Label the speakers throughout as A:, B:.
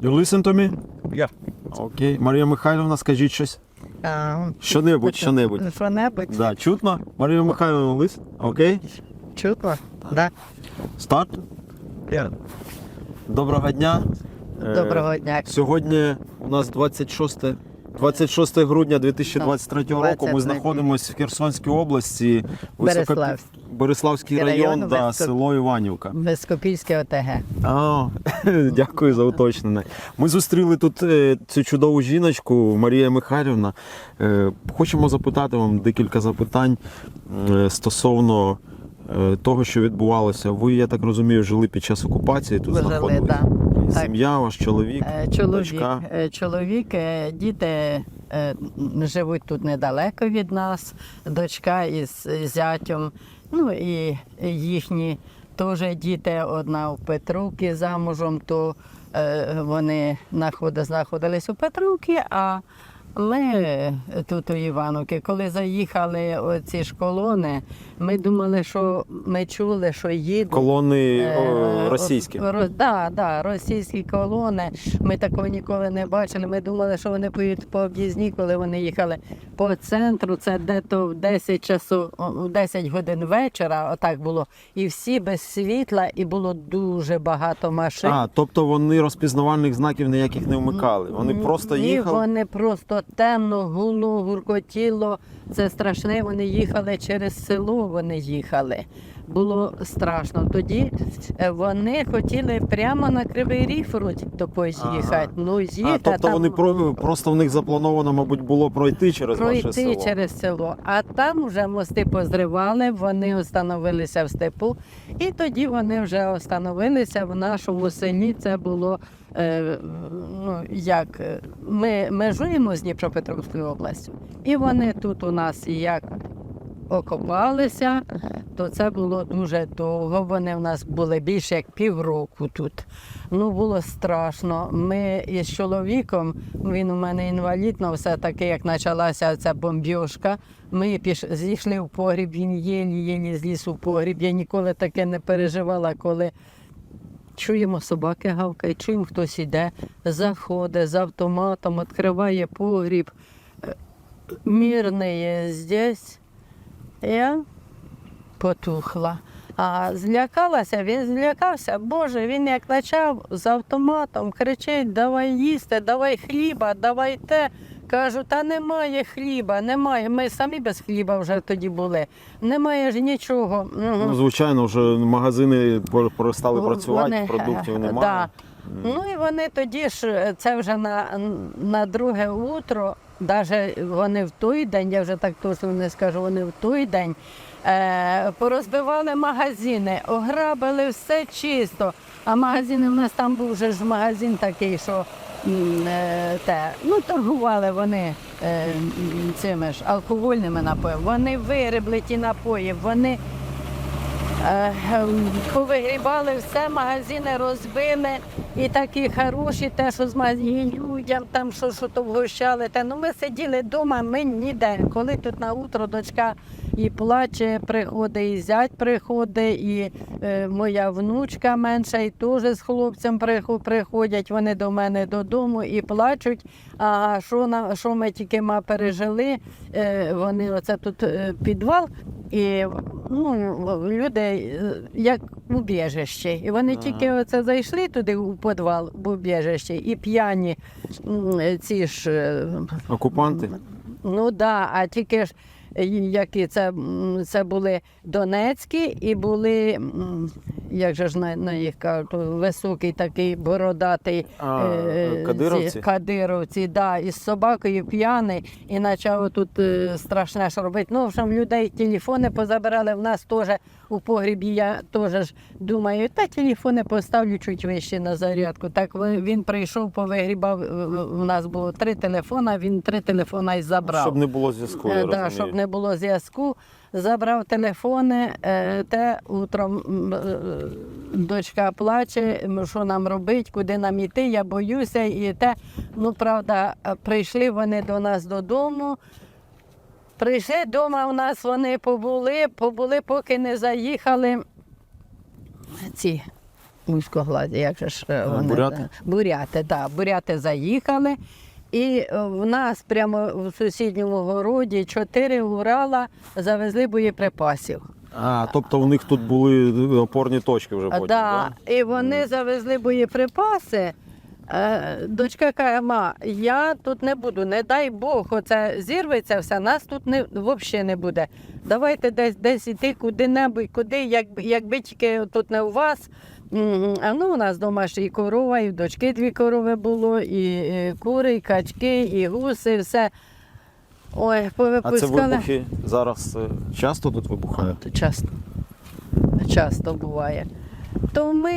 A: You listen to me?
B: Yeah.
A: Окей. Марія Михайлівна, скажіть щось. Що-небудь.
C: Що-небудь?
A: Да, чутно? Марія Михайлівна, лист? Окей?
C: Чутно? Да.
A: Старт?
B: Yeah.
A: Доброго дня.
C: Доброго дня.
A: Сьогодні у нас 26 грудня 2023 року. Ми
C: 23.
A: знаходимося в Херсонській області.
C: Береславський.
A: Береславський район,
C: Район,
A: да, село Іванівка.
C: Вископільське ОТГ.
A: Дякую за уточнення. Ми зустріли тут цю чудову жіночку, Марія Михайлівна. Хочемо запитати вам декілька запитань стосовно того, що відбувалося. Ви, я так розумію, жили під час окупації, тут знаходились.
C: Да.
A: Сім'я, ваш чоловік, дочка.
C: Чоловік, діти живуть тут недалеко від нас, дочка із зятем, ну і їхні теж діти, одна у Петровці замужем, то вони знаходились у Петровці, а ми тут у Івановці. Коли заїхали оці ж колони, ми думали, що ми чули, що їдуть.
A: Колони російські.
C: Так, російські колони. Ми такого ніколи не бачили. Ми думали, що вони поїдуть по об'їзні, коли вони їхали по центру. Це дето в 10 годин вечора, отак було. І всі без світла, і було дуже багато машин.
A: Тобто вони розпізнавальних знаків ніяких не вмикали? Вони просто їхали?
C: Ні, вони просто темно, гуло, гуркотіло. Це страшне, вони їхали через село, вони їхали. Було страшно. Тоді вони хотіли прямо на Кривий Ріг вроді поїхати.
A: Тобто вони просто в них заплановано, мабуть, було пройти через ваше село?
C: Через село. А там вже мости позривали, вони остановилися в степу. І тоді вони вже остановилися в нашому селі. Це було, ми межуємо з Дніпропетровською областю. І вони тут у нас як окопалися, то це було дуже довго. Вони в нас були більше як півроку тут. Було страшно. Ми із чоловіком, він у мене інвалід, але все-таки, як почалася ця бомбіжка, ми зійшли в погріб, він єлі-єлі зліз у погріб. Я ніколи таке не переживала, коли чуємо, собаки гавкають, чуємо, хтось іде, заходить з автоматом, відкриває погріб. Мирний здесь. Я потухла. А злякалася, він злякався. Боже, він як почав з автоматом кричить: давай їсти, давай хліба, давай те. Кажу, та немає хліба, немає. Ми самі без хліба вже тоді були. Немає ж нічого.
A: Звичайно, вже магазини перестали працювати, продуктів немає.
C: Да. І вони тоді ж, це вже на друге утро, навіть вони в той день, я вже так точно не скажу, вони в той день порозбивали магазини, ограбили все чисто. А магазини, у нас там був вже ж магазин такий, що торгували вони цими ж алкогольними напоями. Вони вигребли ті напої, вони повигрібали все, магазини розбили. І такі хороші, те, що з магазинів людям, там що то вгощали. Ми сиділи вдома, ми ніде. Коли тут на утро дочка і плаче, приходить, і зять приходить, і моя внучка менша, і теж з хлопцем приходять вони до мене додому і плачуть. А що ми тільки пережили, вони, оце тут підвал, і люди як в убіжище. І вони тільки оце зайшли туди у підвал, в убіжище, і п'яні ці ж...
A: Окупанти?
C: А тільки ж, які це були Донецькі і були, як же ж на їх кажуть, високий такий бородатий кадировці, із собакою п'яний, і почав тут страшне що робити. В общем, людей телефони позабирали, в нас теж у погрібі, я теж думаю, телефони поставлю чуть вище на зарядку. Так він прийшов, повигрібав, у нас було 3 телефони, він 3 телефони і забрав.
A: Щоб не було зв'язку, я розумію.
C: Щоб не було зв'язку, забрав телефони, утром дочка плаче, що нам робити, куди нам йти, я боюся, і те. Правда, прийшли вони до нас додому, прийшли вдома, у нас вони побули, поки не заїхали ці Вузькоглазі, як же ж вони?
A: Буряти?
C: Буряти, так. Буряти заїхали. І в нас прямо в сусідньому городі 4 Урала завезли боєприпасів.
A: Тобто у них тут були опорні точки вже потім,
C: Да. І вони завезли боєприпаси. Дочка каже, ма, я тут не буду, не дай Бог, оце зірветься все, нас тут взагалі не буде. Давайте десь іти куди-небудь, куди, якби тільки тут не у вас. У нас вдома ж і корова, і в дочки 2 корови було, і кури, і качки, і гуси, все. Ой,
A: А це
C: повипускали.
A: вибухи зараз часто тут вибухають?
C: Часто буває. То ми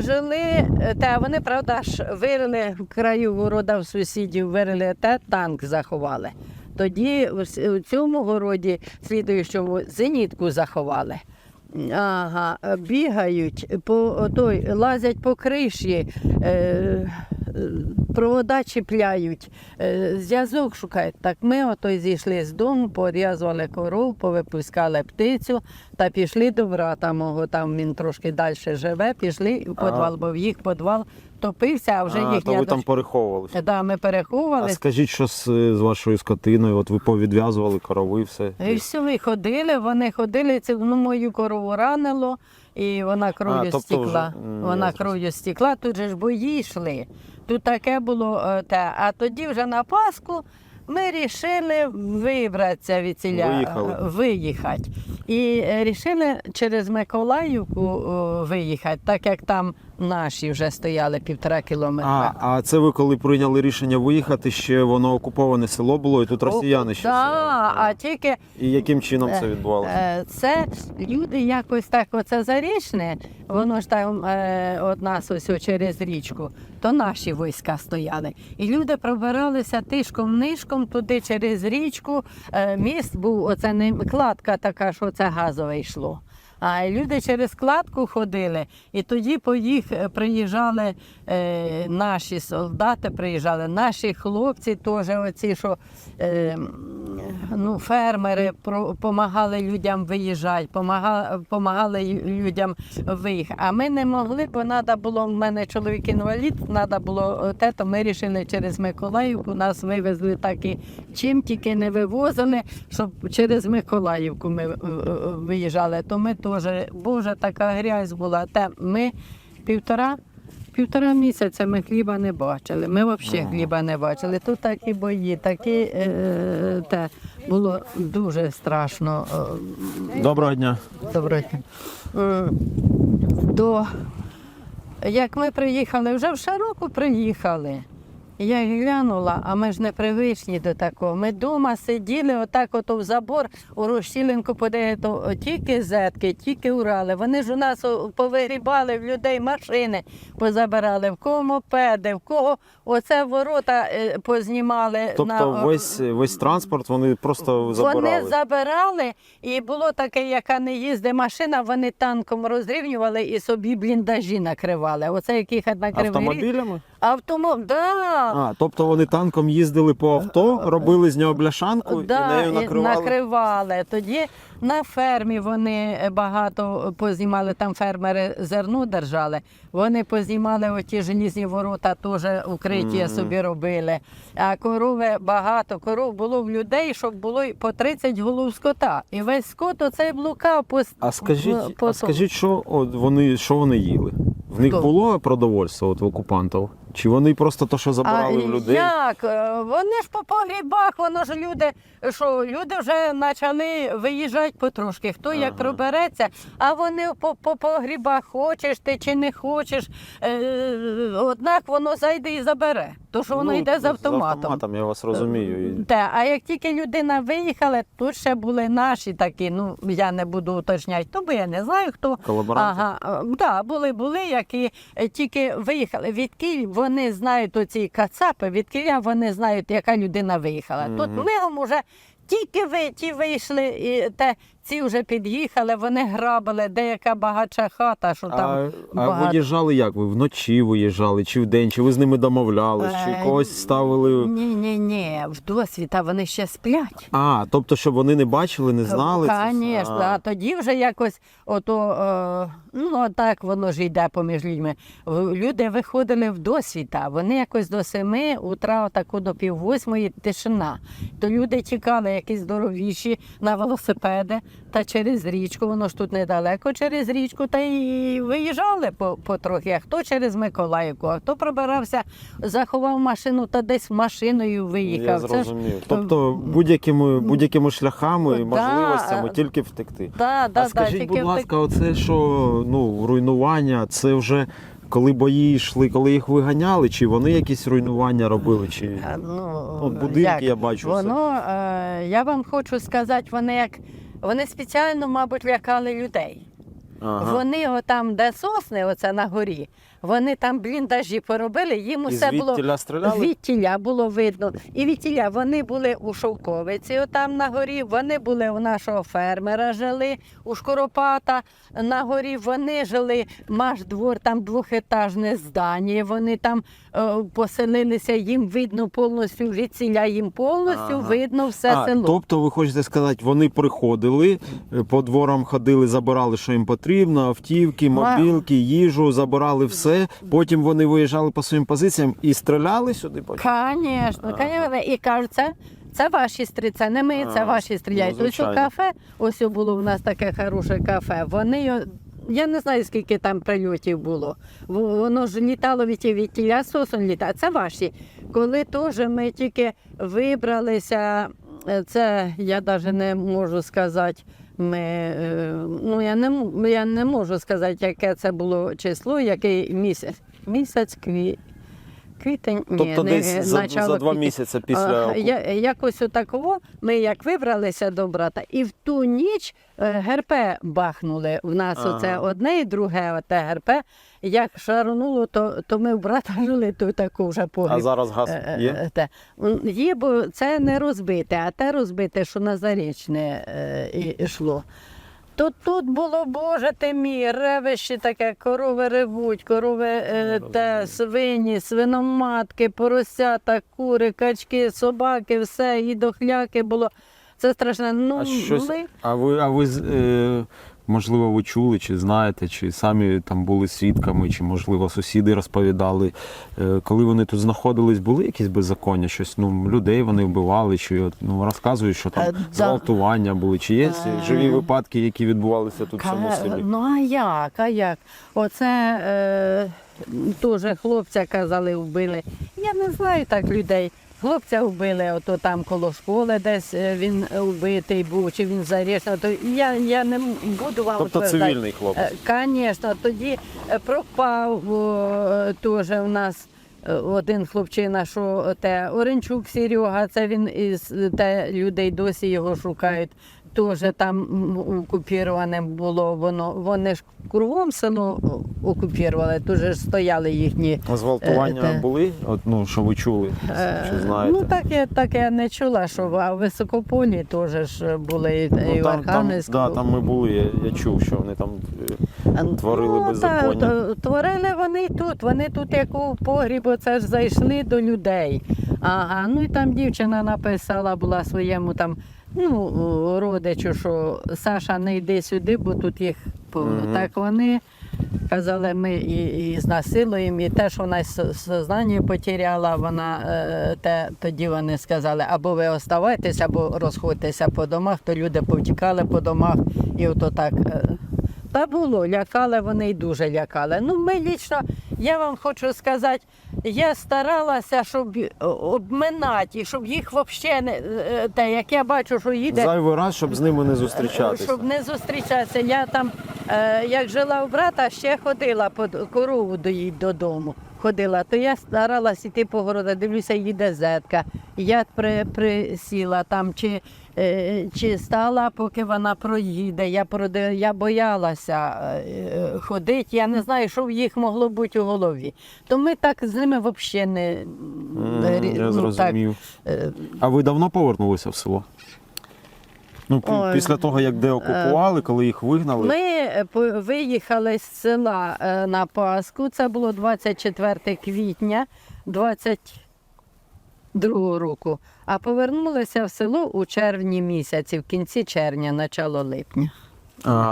C: жили, та вони, правда, ж вирили в краю города в сусідів, вирили танк заховали. Тоді у цьому городі, слідуючому, зенітку заховали. Ага, бігають, лазять по криші, провода чіпляють, зв'язок шукають. Так ми зійшли з дому, порізали коров, повипускали птицю та пішли до брата мого, там він трошки далі живе, пішли в підвал, бо в їх підвал топився, а вже їхня
A: то ви там переховувалися?
C: Так, ми переховувалися.
A: А скажіть, що з вашою скотиною? От ви повідв'язували корови, все?
C: І все, ми ходили, вони ходили, це мою корову ранило, і вона кров'ю стекла. Вона кров'ю стекла, тут же ж бої йшли. Тут таке було те. А тоді вже на Пасху ми вирішили вибратися від ціля, виїхати. І вирішили через Миколаївку виїхати, так як там наші вже стояли 1,5 кілометра.
A: А це ви коли прийняли рішення виїхати, ще воно окуповане село було, і тут росіяни ще
C: Так, а тільки...
A: І яким чином це відбувалося?
C: Це люди якось так, оце Зарічне, воно ж там від нас ось через річку, то наші війська стояли. І люди пробиралися тишком-нишком туди через річку. Міст був, оце не кладка така, що це газове йшло. А люди через кладку ходили, і тоді по їх приїжджали наші солдати, приїжджали наші хлопці, теж оці, що фермери допомагали людям виїжджати, допомагали людям виїхати. А ми не могли, бо треба було, в мене чоловік інвалід, треба було то ми вирішили через Миколаївку, нас вивезли так і чим тільки не вивозили, щоб через Миколаївку ми виїжджали, то ми теж, Боже, така грязь була. Ми півтора місяця ми хліба не бачили. Ми взагалі хліба не бачили. Тут такі бої, було дуже страшно.
A: Доброго дня.
C: Доброго дня. Як ми приїхали, вже в Широку приїхали. Я глянула, а ми ж не привичні до такого. Ми вдома сиділи отак в забор, у Рощілинку подивити, тільки зетки, тільки Урали. Вони ж у нас повигрібали в людей машини, позабирали, в кого мопеди, в кого оце ворота познімали.
A: Тобто весь транспорт вони просто забирали?
C: Вони забирали, і було таке, яка не їздить машина, вони танком розрівнювали і собі бліндажі накривали. Оце яких накривали.
A: Автомобілями?
C: Да.
A: Тобто вони танком їздили по авто, робили з нього бляшанку і нею
C: накривали. Тоді на фермі вони багато познімали, там фермери зерно держали. Вони познімали оті желізні ворота, теж укриття собі робили. А корови багато, коров було в людей, щоб було по 30 голов скота. І весь скот оцей блукав по...
A: А скажіть, що вони їли? В них було продовольство в окупантів? Чи вони просто що забирали в людей?
C: Як? Вони ж по погрібах, воно ж люди вже почали виїжджати потрошки. Хто як пробереться, а вони по погрібах, хочеш ти чи не хочеш, однак воно зайде і забере. То що воно йде з автоматом.
A: З автоматом, я вас розумію.
C: А як тільки людина виїхала, тут ще були наші такі, я не буду уточняти, бо я не знаю хто.
A: Колаборанти?
C: Були, які тільки виїхали. Відкіль вони знають оці кацапи, відкіль вони знають, яка людина виїхала. Тут мигом уже тільки ті вийшли, ці вже під'їхали, вони грабили, деяка багатша хата, що там
A: А виїжджали як? Ви вночі виїжджали, чи вдень, чи ви з ними домовлялись, чи когось ставили?
C: Ні, в досвіта вони ще сплять.
A: Тобто, щоб вони не бачили, не знали? це все?
C: Звісно, а тоді вже якось так воно ж йде поміж людьми. Люди виходили в досвіта, вони якось до 7 утра, отаку до 7:30 тишина. То люди тікали якісь здоровіші на велосипеди та через річку, воно ж тут недалеко через річку, та й виїжджали потрохи, а хто через Миколаївку, а хто пробирався, заховав машину та десь машиною виїхав.
A: Я зрозумів. Тобто будь-якими шляхами і можливостями тільки втекти. Скажіть, будь ласка, оце що руйнування, це вже коли бої йшли, коли їх виганяли, чи вони якісь руйнування робили? Чи будинки я бачу.
C: Я вам хочу сказати, вони спеціально, мабуть, лякали людей.
A: Ага.
C: Вони отам, де сосни, оце на горі, вони там бліндажі поробили, їм усе було...
A: звідтіля стріляли?
C: Звідтіля було видно. І відтіля вони були у Шовковиці, отам на горі, вони були у нашого фермера, жили, у Шкуропата на горі, вони жили, Машдвор, там двохетажне здання, вони там поселилися, їм видно повністю, відтіля їм повністю видно все село.
A: Тобто, ви хочете сказати, вони приходили, по дворам ходили, забирали, що їм потрібно, автівки, мобілки, їжу, забирали все. Потім вони виїжджали по своїм позиціям і стріляли сюди?
C: Звісно. І кажуть, це ваші стріляють, це не ми, це ваші стріляють. Ось у кафе, ось було у нас таке хороше кафе, я не знаю, скільки там прильотів було. Воно ж літало від тіля, сосен літає. Це ваші. Коли теж ми тільки вибралися, це я навіть не можу сказати, я не можу сказати, яке це було число, який місяць. Місяць квітень.
A: Тобто десь за 2 місяці після...
C: Якось отаково, ми як вибралися до брата, і в ту ніч ГРП бахнули. В нас оце одне і друге оте ГРП. Як шарнуло, то ми в брата жили, то таку вже погріб.
A: А зараз газ є?
C: Є, бо це не розбите, а те розбите, що на Зарічне йшло. То тут було, Боже ти мій, ревище таке, корови ревуть, свині, свиноматки, поросята, кури, качки, собаки, все, і дохляки було. Це страшно.
A: Можливо, ви чули, чи знаєте, чи самі там були свідками, чи, можливо, сусіди розповідали, коли вони тут знаходились, були якісь беззаконня, щось, людей вони вбивали, чи розказують, що там зґвалтування були, чи є живі випадки, які відбувалися тут в цьому селі?
C: А як? Оце теж хлопця, казали, вбили. Я не знаю так людей. Хлопця вбили, ото там коло школи десь він вбитий був, чи він зарішений. Я не буду вам
A: Тобто цивільний хлопець?
C: Звісно. Тоді пропав теж у нас один хлопчина, що Оренчук Серега, це він із людей досі його шукають. Теж там окупіроване було воно. Вони ж кругом село окупірували, теж ж стояли їхні.
A: А зґвалтування були? Що ви чули? Чи знаєте?
C: Так я не чула, що в Високополі теж ж були і в Архангельську.
A: Там ми були, я чув, що вони там творили беззаконня.
C: Творили вони тут як у погріб, оце ж зайшли до людей. І там дівчина написала була своєму там, родичу, що Саша, не йди сюди, бо тут їх повно. Так вони казали, ми і знасилуємо, і те, що вона сознання потеряла, тоді вони сказали, або ви оставайтеся, або розходьтеся по домах, то люди повтікали по домах, і ото так. Та було, лякали вони і дуже лякали. Ми лічно, я вам хочу сказати, я старалася, щоб обминати, щоб їх взагалі не, як я бачу, що їде...
A: Зайвий раз, щоб з ними не зустрічатися.
C: Щоб не зустрічатися. Я там, як жила у брата, ще ходила корову доїть додому. Ходила, то я старалась іти по городу, дивлюся, їде зетка. Я присіла там, чи стала, поки вона проїде. Я боялася ходити, я не знаю, що в їх могло бути у голові. То ми так з ними взагалі не...
A: Я зрозумів. А ви давно повернулися в село? Ну,
C: Ой.
A: після того, як деокупували, коли їх вигнали.
C: Ми виїхали з села на Пасху, це було 24 квітня 22 року, а повернулися в село у червні місяці, в кінці червня, начало липня.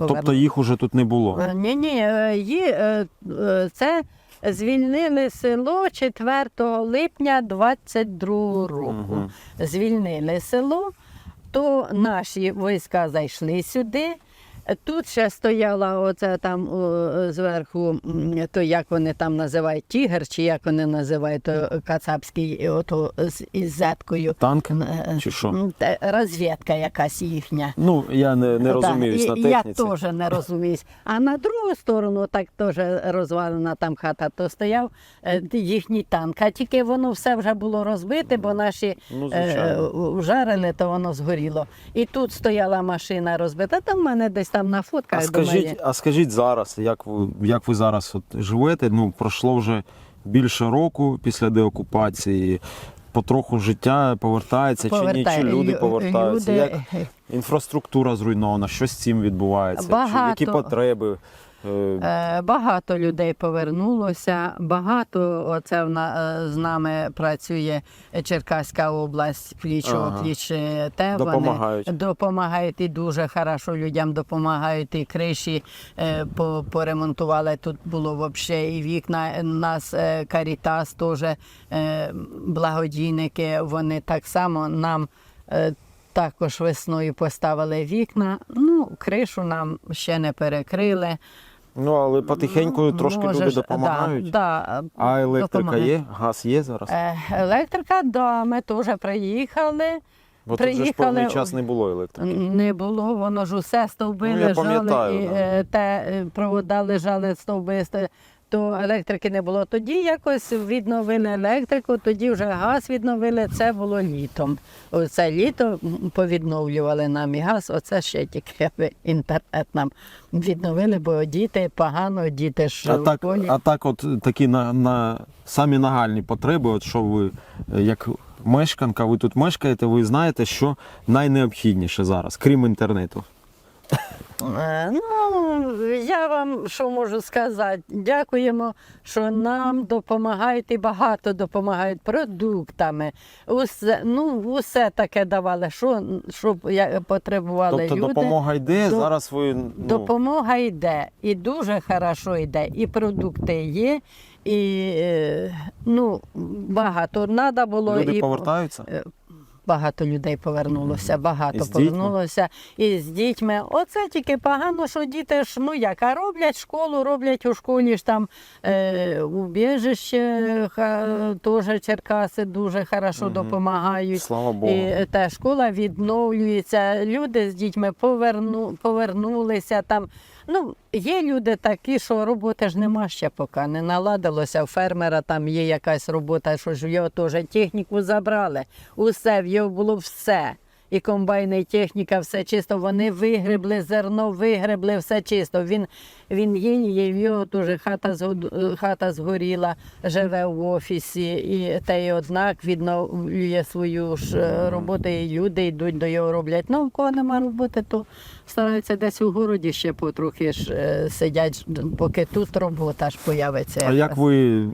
A: Тобто їх уже тут не було.
C: Ні, це звільнили село 4 липня 22 року.
A: Мгм.
C: Звільнили село, то наші війська зайшли сюди. Тут ще стояла оце там зверху, то як вони там називають, тігр, чи як вони називають, то кацапський, ото із зеткою.
A: Танк чи що?
C: Розвідка якась їхня.
A: Ну, я не розуміюсь на
C: Я
A: техніці.
C: теж не розуміюсь. А на другу сторону, так теж розвалена там хата, то стояв їхній танк. А тільки воно все вже було розбите, бо наші
A: Ну, звичайно.
C: вжарили, то воно згоріло. І тут стояла машина розбита, там в мене десь там на фотках.
A: А скажіть зараз, як ви зараз от живете? Ну, пройшло вже більше року після деокупації. Потроху життя повертається, чи ні? Чи люди повертаються? Як інфраструктура зруйнована? Що з цим відбувається?
C: Багато.
A: Які потреби?
C: Багато людей повернулося, багато оце з нами працює Черкаська область, пліч-опліч, те
A: Допомагають.
C: вони допомагають і дуже хорошо людям допомагають, і криші поремонтували, тут було взагалі і вікна, нас Карітас теж, благодійники, вони так само нам також весною поставили вікна, ну, кришу нам ще не перекрили.
A: Ну, але потихеньку трошки
C: Може
A: люди
C: ж,
A: допомагають.
C: Да,
A: А електрика
C: допомагають.
A: є? Газ є зараз?
C: Електрика, да, ми теж приїхали.
A: Бо тут же ж певний час не було електрики.
C: Не було, воно ж усе стовби
A: Ну, я
C: лежали,
A: пам'ятаю,
C: і провода лежали, стовби, то електрики не було. Тоді якось відновили електрику, тоді вже газ відновили, це було літом. Оце літо повідновлювали нам і газ, оце ще тільки інтернет нам відновили, бо діти погано, діти ж в полі.
A: А так от такі самі нагальні потреби, от що ви, як мешканка, ви тут мешкаєте, ви знаєте, що найнеобхідніше зараз, крім інтернету?
C: Ну, я вам що можу сказати? Дякуємо, що нам допомагають і багато допомагають продуктами. Усе таке давали, що потребували
A: Тобто
C: люди.
A: допомога йде, зараз ви...
C: Допомога йде, і дуже хорошо йде, і продукти є, і багато треба було.
A: Люди повертаються?
C: Багато людей повернулося, багато
A: І з дітьми?
C: повернулося. І з дітьми. Оце тільки погано, що діти ж, а роблять школу, роблять у школі ж там убіжище, теж Черкаси дуже хорошо допомагають.
A: Слава Богу.
C: І та школа відновлюється, люди з дітьми повернулися там. Ну, є люди такі, що роботи ж нема ще поки, не наладилося. У фермера там є якась робота, що ж його теж техніку забрали. Усе, в його було все. І комбайни, і техніка, все чисто. Вони вигребли зерно, вигребли, все чисто. Він є, в його теж хата згоріла, живе в офісі. І той однак відновлює свою ж роботу, і люди йдуть до його роблять. Ну, у кого нема роботи, то стараються десь у городі ще потрохи ж сидять, поки тут робота ж появиться.
A: А як ви,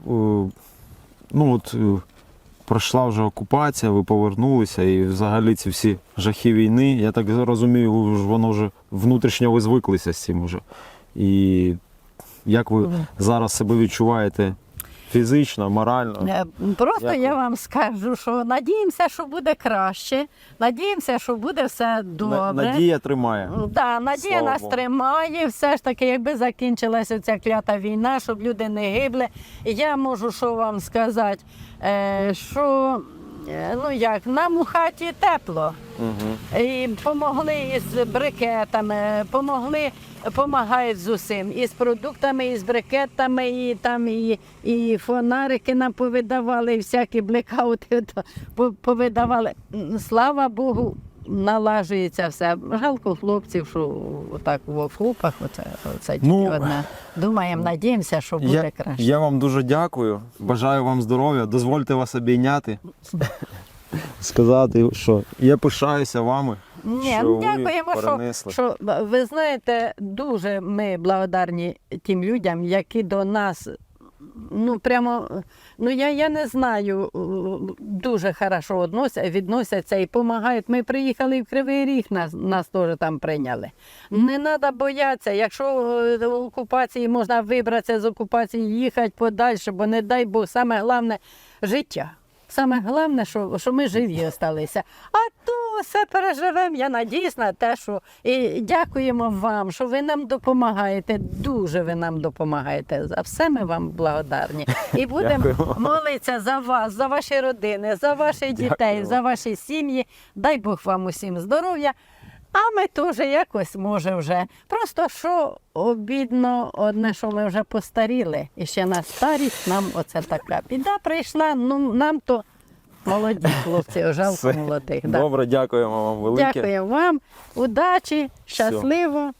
A: пройшла вже окупація, ви повернулися і взагалі ці всі жахи війни, я так розумію, воно вже внутрішньо ви звиклися з цим вже. І як ви зараз себе відчуваєте фізично, морально?
C: Просто
A: Як
C: я
A: ви?
C: вам скажу, що надіємося, що буде краще, надіємося, що буде все добре.
A: Надія тримає.
C: Да, надія
A: Слава
C: нас
A: Богу.
C: тримає, все ж таки, якби закінчилася ця клята війна, щоб люди не гибли. І я можу що вам сказати, що нам у хаті тепло. І помогли із брикетами, помагають з усім. І з продуктами, і з брикетами, і там і фонарики нам повидавали, і всякі блекаути повидавали. Слава Богу, налажується все. Жалко хлопців, що отак в окопах, оце тільки одне. Думаємо, надіємося, що буде краще.
A: Я вам дуже дякую, бажаю вам здоров'я, дозвольте вас обійняти, сказати, що я пишаюся вами.
C: Ні,
A: що ви
C: дякуємо,
A: перенесли.
C: що ви знаєте, дуже ми благодарні тим людям, які до нас, ну прямо, ну я не знаю, дуже хорошо відносяться і допомагають. Ми приїхали в Кривий Ріг, нас теж там прийняли. Не треба боятися, якщо в окупації можна вибратися з окупації, їхати подальше, бо не дай Бог, саме головне життя. Саме головне, що ми живі залишилися. А то все переживемо, я надіюсь на те, що і дякуємо вам, що ви нам допомагаєте, дуже ви нам допомагаєте. За все ми вам благодарні. І будемо
A: Дякуємо.
C: молитися за вас, за ваші родини, за ваших дітей,
A: Дякуємо.
C: за ваші сім'ї. Дай Бог вам усім здоров'я. А ми теж якось, може, вже. Просто що обідно одне, що ми вже постаріли. І ще на старість нам оце така біда прийшла. Ну, нам то молоді хлопці, жалко
A: Все.
C: молодих. Да.
A: Добре, дякуємо вам велике.
C: Дякую вам, удачі, щасливо.